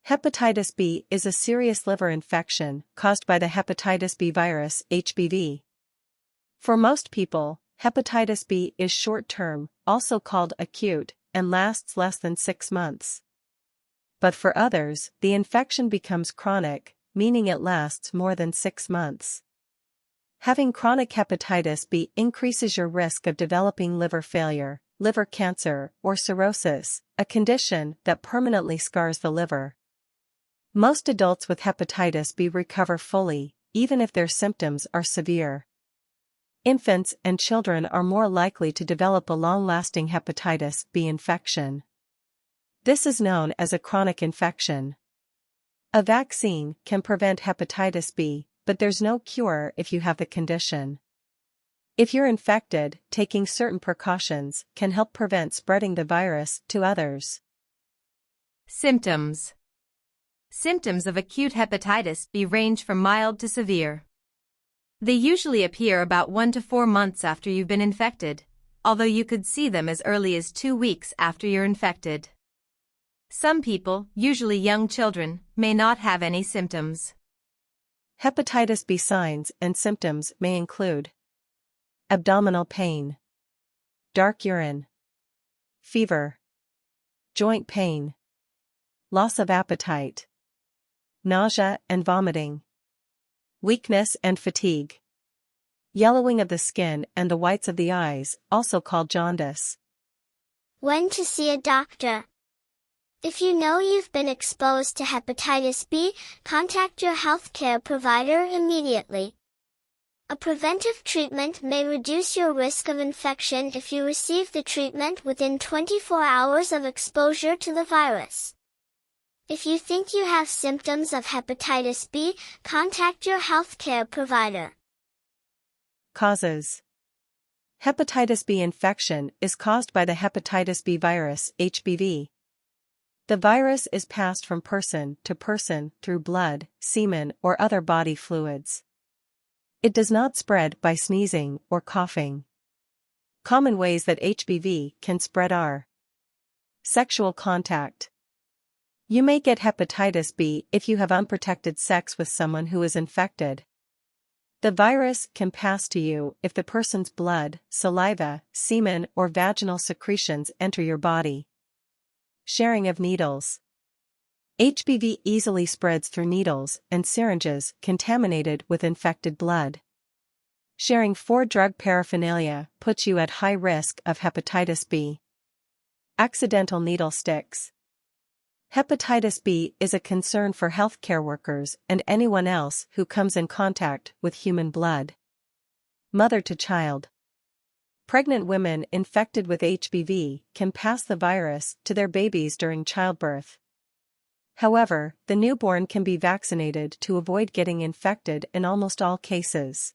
Hepatitis B is a serious liver infection caused by the hepatitis B virus, HBV. For most people, hepatitis B is short-term, also called acute, and lasts less than 6 months. But for others, the infection becomes chronic, meaning it lasts more than 6 months. Having chronic hepatitis B increases your risk of developing liver failure, liver cancer, or cirrhosis, a condition that permanently scars the liver. Most adults with hepatitis B recover fully, even if their symptoms are severe. Infants and children are more likely to develop a long-lasting hepatitis B infection. This is known as a chronic infection. A vaccine can prevent hepatitis B, but there's no cure if you have the condition. If you're infected, taking certain precautions can help prevent spreading the virus to others. Symptoms. Symptoms of acute hepatitis B range from mild to severe. They usually appear about 1 to 4 months after you've been infected, although you could see them as early as 2 weeks after you're infected. Some people, usually young children, may not have any symptoms. Hepatitis B signs and symptoms may include abdominal pain, dark urine, fever, joint pain, loss of appetite, nausea and vomiting, weakness and fatigue, yellowing of the skin and the whites of the eyes, also called jaundice. When to see a doctor? If you know you've been exposed to hepatitis B, contact your healthcare provider immediately. A preventive treatment may reduce your risk of infection if you receive the treatment within 24 hours of exposure to the virus. If you think you have symptoms of hepatitis B, contact your healthcare provider. Causes. Hepatitis B infection is caused by the hepatitis B virus, HBV. The virus is passed from person to person through blood, semen, or other body fluids. It does not spread by sneezing or coughing. Common ways that HBV can spread are sexual contact. You may get hepatitis B if you have unprotected sex with someone who is infected. The virus can pass to you if the person's blood, saliva, semen, or vaginal secretions enter your body. Sharing of needles. HBV easily spreads through needles and syringes contaminated with infected blood. Sharing drug paraphernalia puts you at high risk of hepatitis B. Accidental needle sticks. Hepatitis B is a concern for healthcare workers and anyone else who comes in contact with human blood. Mother to child. Pregnant women infected with HBV can pass the virus to their babies during childbirth. However, the newborn can be vaccinated to avoid getting infected in almost all cases.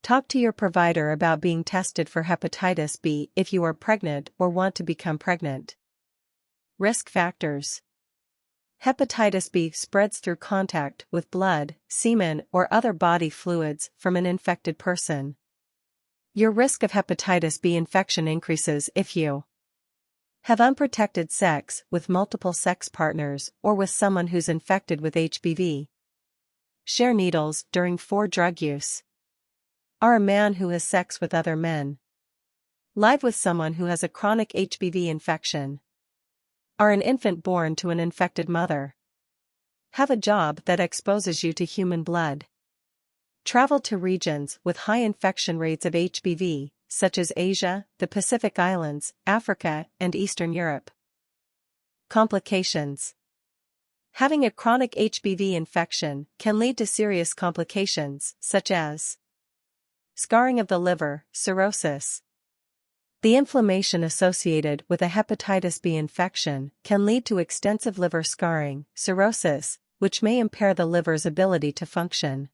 Talk to your provider about being tested for hepatitis B if you are pregnant or want to become pregnant. Risk factors. Hepatitis B spreads through contact with blood, semen, or other body fluids from an infected person. Your risk of hepatitis B infection increases if you have unprotected sex with multiple sex partners or with someone who's infected with HBV. Share needles during drug use. Are a man who has sex with other men. Live with someone who has a chronic HBV infection. Are an infant born to an infected mother. Have a job that exposes you to human blood. Travel to regions with high infection rates of HBV, such as Asia, the Pacific Islands, Africa, and Eastern Europe. Complications. Having a chronic HBV infection can lead to serious complications, such as scarring of the liver, cirrhosis. The inflammation associated with a hepatitis B infection can lead to extensive liver scarring, cirrhosis, which may impair the liver's ability to function.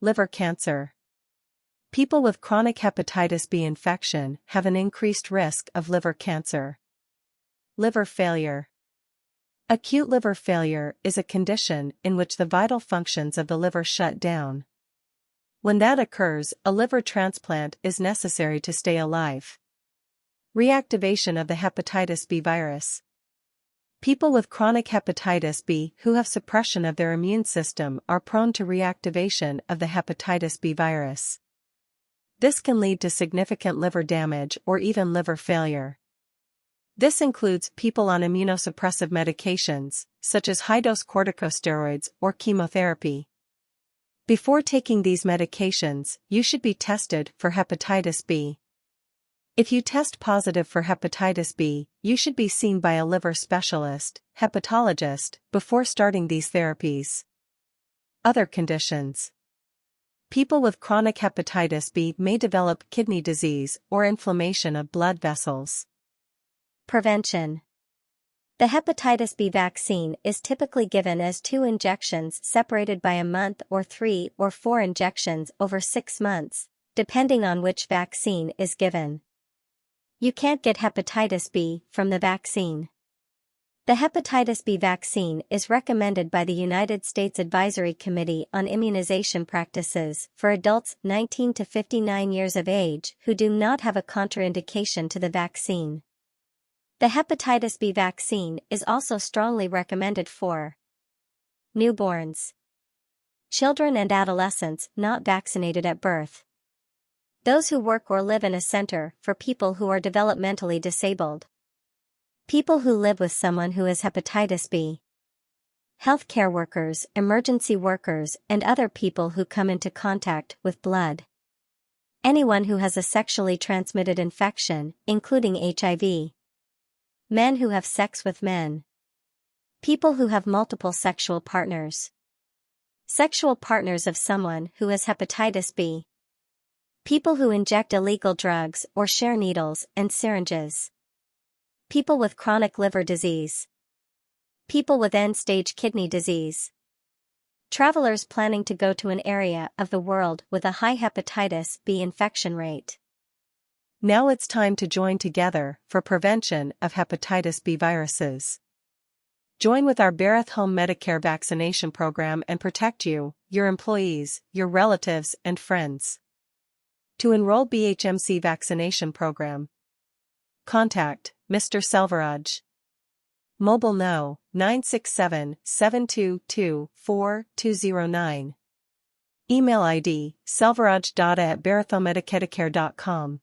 Liver cancer. People with chronic hepatitis B infection have an increased risk of liver cancer. Liver failure. Acute liver failure is a condition in which the vital functions of the liver shut down. When that occurs, a liver transplant is necessary to stay alive. Reactivation of the hepatitis B virus. People with chronic hepatitis B who have suppression of their immune system are prone to reactivation of the hepatitis B virus. This can lead to significant liver damage or even liver failure. This includes people on immunosuppressive medications, such as high-dose corticosteroids or chemotherapy. Before taking these medications, you should be tested for hepatitis B. If you test positive for hepatitis B, you should be seen by a liver specialist, hepatologist, before starting these therapies. Other conditions. People with chronic hepatitis B may develop kidney disease or inflammation of blood vessels. Prevention. The hepatitis B vaccine is typically given as 2 injections separated by a month or 3 or 4 injections over 6 months, depending on which vaccine is given. You can't get hepatitis B from the vaccine. The hepatitis B vaccine is recommended by the United States Advisory Committee on Immunization Practices for adults 19 to 59 years of age who do not have a contraindication to the vaccine. The hepatitis B vaccine is also strongly recommended for newborns, children and adolescents not vaccinated at birth, those who work or live in a center for people who are developmentally disabled, people who live with someone who has hepatitis B, healthcare workers, emergency workers, and other people who come into contact with blood. Anyone who has a sexually transmitted infection, including HIV. Men who have sex with men. People who have multiple sexual partners. Sexual partners of someone who has hepatitis B. People who inject illegal drugs or share needles and syringes. People with chronic liver disease. People with end-stage kidney disease. Travelers planning to go to an area of the world with a high hepatitis B infection rate. Now it's time to join together for prevention of hepatitis B viruses. Join with our Bareth Home Medicare vaccination program and protect you, your employees, your relatives, and friends. To enroll BHMC vaccination program, contact Mr.Selvaraj. Mobile No. 967-722-4209. Email ID selvaraj.a@barethomedicare.com.